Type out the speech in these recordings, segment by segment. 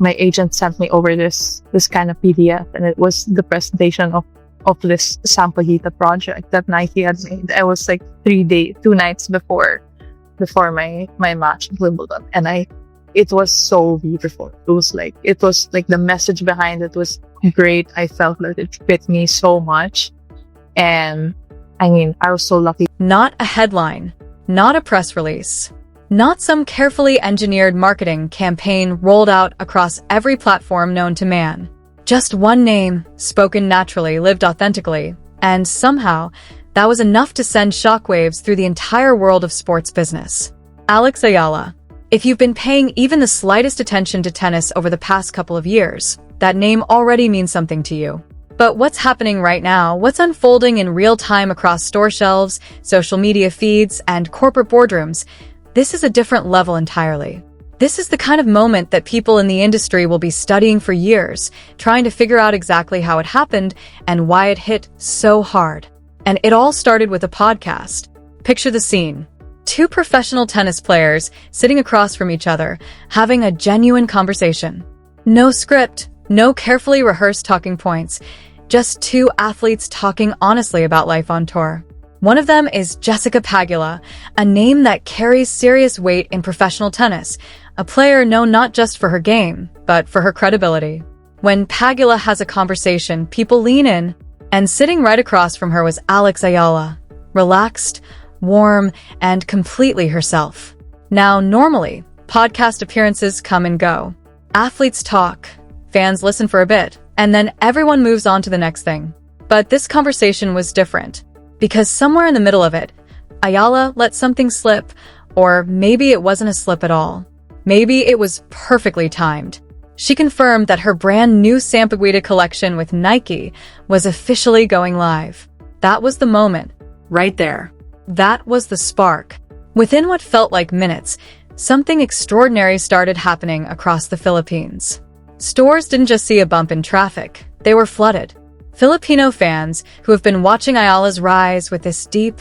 my agent sent me over this kind of PDF, and it was the presentation of this Sampaguita project that Nike had made. I was like 2 nights before my match at Wimbledon, and it was so beautiful. It was like the message behind it was great. I felt that it fit me so much, and I mean, I was so lucky. Not a headline, not a press release, not some carefully engineered marketing campaign rolled out across every platform known to man. Just one name, spoken naturally, lived authentically, and somehow, that was enough to send shockwaves through the entire world of sports business. Alex Eala. If you've been paying even the slightest attention to tennis over the past couple of years, that name already means something to you. But what's happening right now, what's unfolding in real time across store shelves, social media feeds, and corporate boardrooms, this is a different level entirely. This is the kind of moment that people in the industry will be studying for years, trying to figure out exactly how it happened and why it hit so hard. And it all started with a podcast. Picture the scene. 2 professional tennis players sitting across from each other, having a genuine conversation. No script, no carefully rehearsed talking points, just 2 athletes talking honestly about life on tour. One of them is Jessica Pegula, a name that carries serious weight in professional tennis, a player known not just for her game, but for her credibility. When Pegula has a conversation, people lean in, and sitting right across from her was Alex Eala, relaxed, warm, and completely herself. Now, normally, podcast appearances come and go. Athletes talk, fans listen for a bit, and then everyone moves on to the next thing. But this conversation was different, because somewhere in the middle of it, Eala let something slip, or maybe it wasn't a slip at all. Maybe it was perfectly timed. She confirmed that her brand new Sampaguita collection with Nike was officially going live. That was the moment, right there. That was the spark. Within what felt like minutes, something extraordinary started happening across the Philippines. Stores didn't just see a bump in traffic, they were flooded. Filipino fans, who have been watching Ayala's rise with this deep,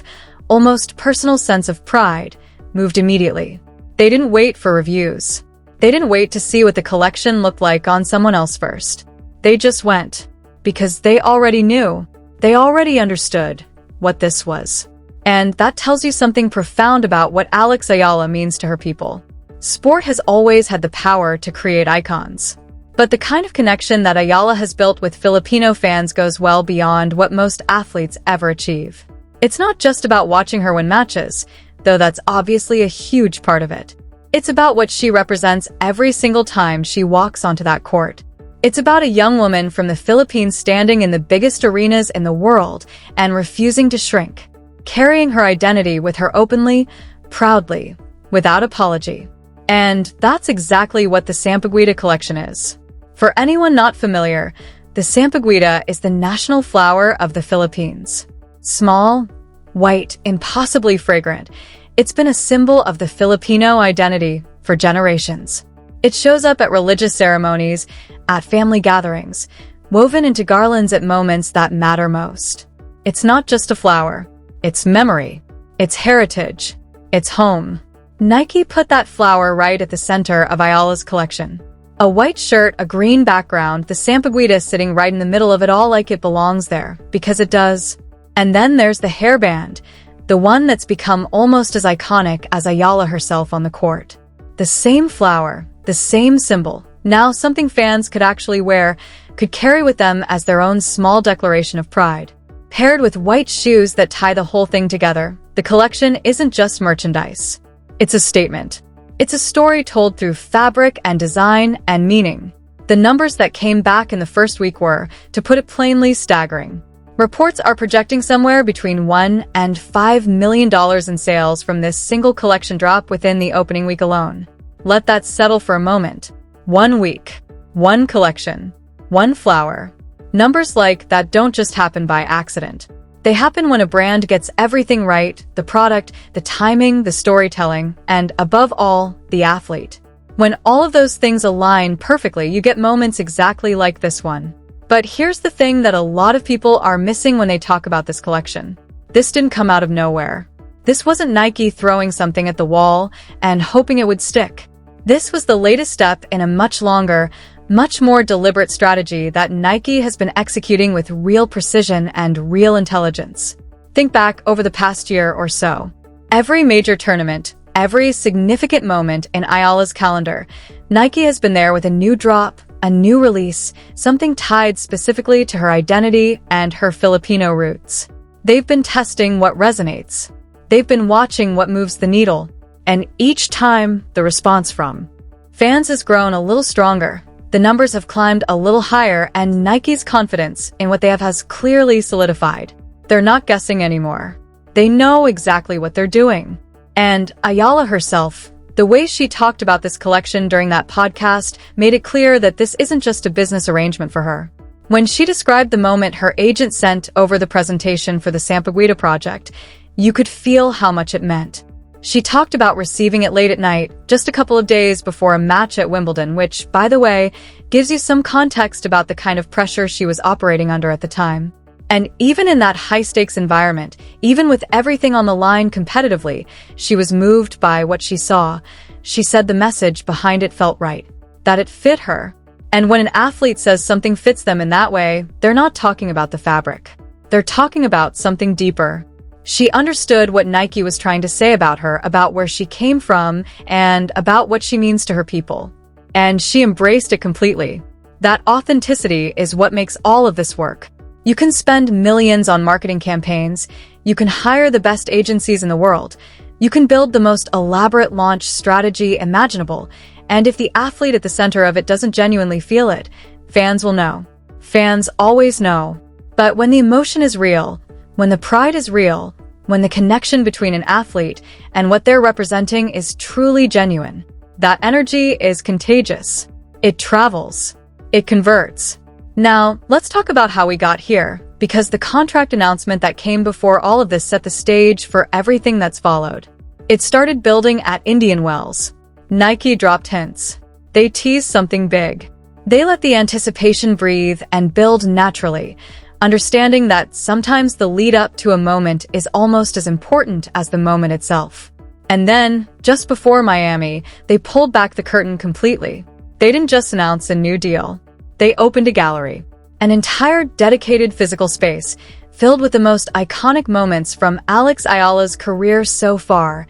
almost personal sense of pride, moved immediately. They didn't wait for reviews. They didn't wait to see what the collection looked like on someone else first. They just went, because they already knew, they already understood what this was. And that tells you something profound about what Alex Eala means to her people. Sport has always had the power to create icons. But the kind of connection that Eala has built with Filipino fans goes well beyond what most athletes ever achieve. It's not just about watching her win matches, though that's obviously a huge part of it. It's about what she represents every single time she walks onto that court. It's about a young woman from the Philippines standing in the biggest arenas in the world and refusing to shrink, carrying her identity with her openly, proudly, without apology. And that's exactly what the Sampaguita collection is. For anyone not familiar, the Sampaguita is the national flower of the Philippines. Small, white, impossibly fragrant, it's been a symbol of the Filipino identity for generations. It shows up at religious ceremonies, at family gatherings, woven into garlands at moments that matter most. It's not just a flower. It's memory. It's heritage. It's home. Nike put that flower right at the center of Ayala's collection. A white shirt, a green background, the Sampaguita sitting right in the middle of it all like it belongs there, because it does. And then there's the hairband, the one that's become almost as iconic as Eala herself on the court. The same flower, the same symbol, now something fans could actually wear, could carry with them as their own small declaration of pride. Paired with white shoes that tie the whole thing together, the collection isn't just merchandise. It's a statement. It's a story told through fabric and design and meaning. The numbers that came back in the first week were, to put it plainly, staggering. Reports are projecting somewhere between $1 and $5 million in sales from this single collection drop within the opening week alone. Let that settle for a moment. 1 week, 1 collection, 1 flower. Numbers like that don't just happen by accident. They happen when a brand gets everything right, the product, the timing, the storytelling, and above all, the athlete. When all of those things align perfectly, you get moments exactly like this one. But here's the thing that a lot of people are missing when they talk about this collection. This didn't come out of nowhere. This wasn't Nike throwing something at the wall and hoping it would stick. This was the latest step in a much longer, much more deliberate strategy that Nike has been executing with real precision and real intelligence. Think back over the past year or so. Every major tournament, every significant moment in Ayala's calendar, Nike has been there with a new drop, a new release, something tied specifically to her identity and her Filipino roots. They've been testing what resonates. They've been watching what moves the needle. And each time, the response from fans has grown a little stronger. The numbers have climbed a little higher, and Nike's confidence in what they have has clearly solidified. They're not guessing anymore. They know exactly what they're doing. And Ayala herself, the way she talked about this collection during that podcast made it clear that this isn't just a business arrangement for her. When she described the moment her agent sent over the presentation for the Sampaguita project, you could feel how much it meant. She talked about receiving it late at night, just a couple of days before a match at Wimbledon, which, by the way, gives you some context about the kind of pressure she was operating under at the time. And even in that high-stakes environment, even with everything on the line competitively, she was moved by what she saw. She said the message behind it felt right, that it fit her. And when an athlete says something fits them in that way, they're not talking about the fabric. They're talking about something deeper. She understood what Nike was trying to say about her, about where she came from, and about what she means to her people. And she embraced it completely. That authenticity is what makes all of this work. You can spend millions on marketing campaigns, you can hire the best agencies in the world, you can build the most elaborate launch strategy imaginable, and if the athlete at the center of it doesn't genuinely feel it, fans will know. Fans always know. But when the emotion is real, when the pride is real, when the connection between an athlete and what they're representing is truly genuine, that energy is contagious. It travels. It converts. Now, let's talk about how we got here, because the contract announcement that came before all of this set the stage for everything that's followed. It started building at Indian Wells. Nike dropped hints. They teased something big. They let the anticipation breathe and build naturally, understanding that sometimes the lead up to a moment is almost as important as the moment itself. And then, just before Miami, they pulled back the curtain completely. They didn't just announce a new deal. They opened a gallery, an entire dedicated physical space, filled with the most iconic moments from Alex Eala's career so far.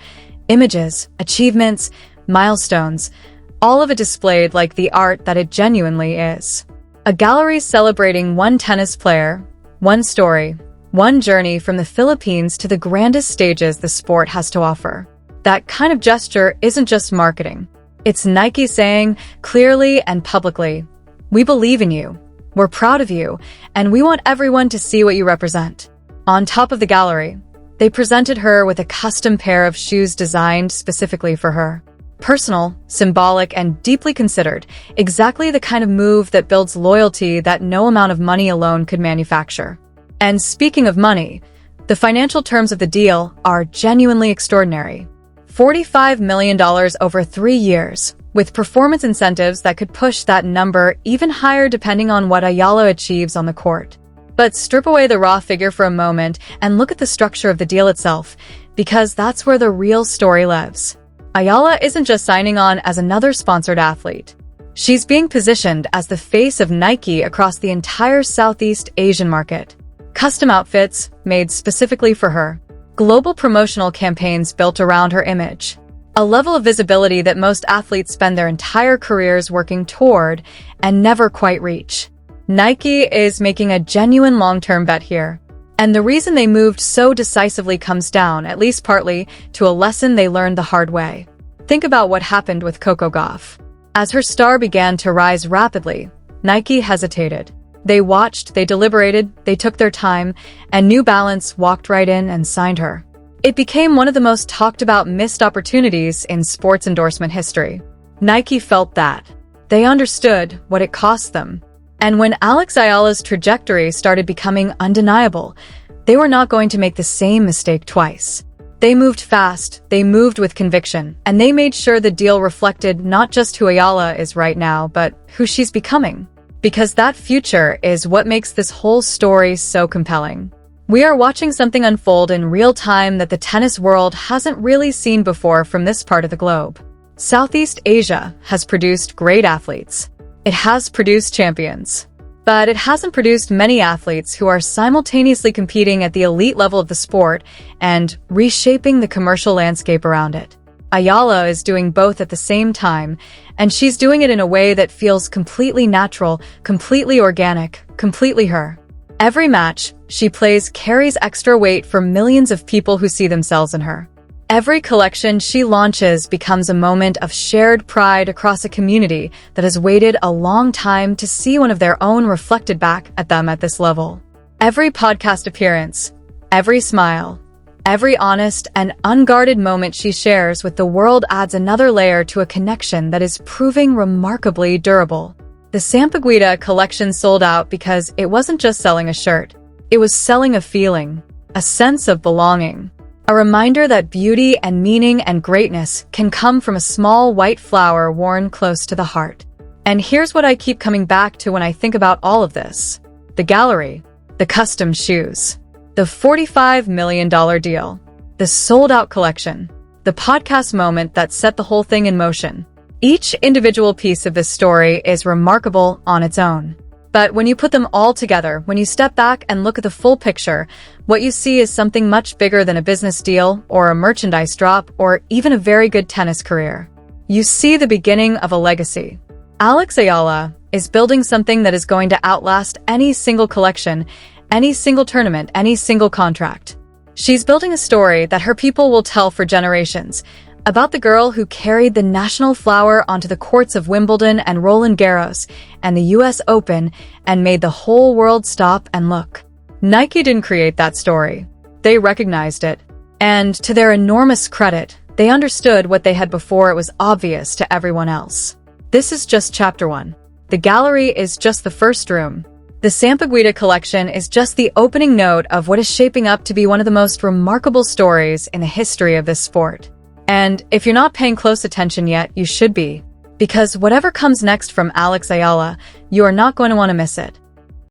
Images, achievements, milestones, all of it displayed like the art that it genuinely is. A gallery celebrating one tennis player, one story, one journey from the Philippines to the grandest stages the sport has to offer. That kind of gesture isn't just marketing. It's Nike saying, clearly and publicly, "We believe in you, we're proud of you, and we want everyone to see what you represent." On top of the gallery, they presented her with a custom pair of shoes designed specifically for her. Personal, symbolic, and deeply considered, exactly the kind of move that builds loyalty that no amount of money alone could manufacture. And speaking of money, the financial terms of the deal are genuinely extraordinary. $45 million over 3 years, with performance incentives that could push that number even higher depending on what Ayala achieves on the court. But strip away the raw figure for a moment and look at the structure of the deal itself, because that's where the real story lives. Ayala isn't just signing on as another sponsored athlete. She's being positioned as the face of Nike across the entire Southeast Asian market. Custom outfits made specifically for her. Global promotional campaigns built around her image. A level of visibility that most athletes spend their entire careers working toward and never quite reach. Nike is making a genuine long-term bet here. And the reason they moved so decisively comes down, at least partly, to a lesson they learned the hard way. Think about what happened with Coco Gauff. As her star began to rise rapidly, Nike hesitated. They watched, they deliberated, they took their time, and New Balance walked right in and signed her. It became one of the most talked about missed opportunities in sports endorsement history. Nike felt that. They understood what it cost them. And when Alex Eala's trajectory started becoming undeniable, they were not going to make the same mistake twice. They moved fast, they moved with conviction, and they made sure the deal reflected not just who Eala is right now, but who she's becoming. Because that future is what makes this whole story so compelling. We are watching something unfold in real time that the tennis world hasn't really seen before from this part of the globe. Southeast Asia has produced great athletes. It has produced champions. But it hasn't produced many athletes who are simultaneously competing at the elite level of the sport and reshaping the commercial landscape around it. Eala is doing both at the same time, and she's doing it in a way that feels completely natural, completely organic, completely her. Every match she plays carries extra weight for millions of people who see themselves in her. Every collection she launches becomes a moment of shared pride across a community that has waited a long time to see one of their own reflected back at them at this level. Every podcast appearance, every smile, every honest and unguarded moment she shares with the world adds another layer to a connection that is proving remarkably durable. The Sampaguita collection sold out because it wasn't just selling a shirt. It was selling a feeling, a sense of belonging. A reminder that beauty and meaning and greatness can come from a small white flower worn close to the heart. And here's what I keep coming back to when I think about all of this. The gallery, the custom shoes, the $45 million deal, the sold-out collection, the podcast moment that set the whole thing in motion. Each individual piece of this story is remarkable on its own. But when you put them all together, when you step back and look at the full picture, what you see is something much bigger than a business deal or a merchandise drop or even a very good tennis career. You see the beginning of a legacy. Alex Eala is building something that is going to outlast any single collection, any single tournament, any single contract. She's building a story that her people will tell for generations, about the girl who carried the national flower onto the courts of Wimbledon and Roland Garros and the US Open and made the whole world stop and look. Nike didn't create that story. They recognized it. And to their enormous credit, they understood what they had before it was obvious to everyone else. This is just chapter 1. The gallery is just the first room. The Sampaguita collection is just the opening note of what is shaping up to be one of the most remarkable stories in the history of this sport. And if you're not paying close attention yet, you should be. Because whatever comes next from Alex Eala, you are not going to want to miss it.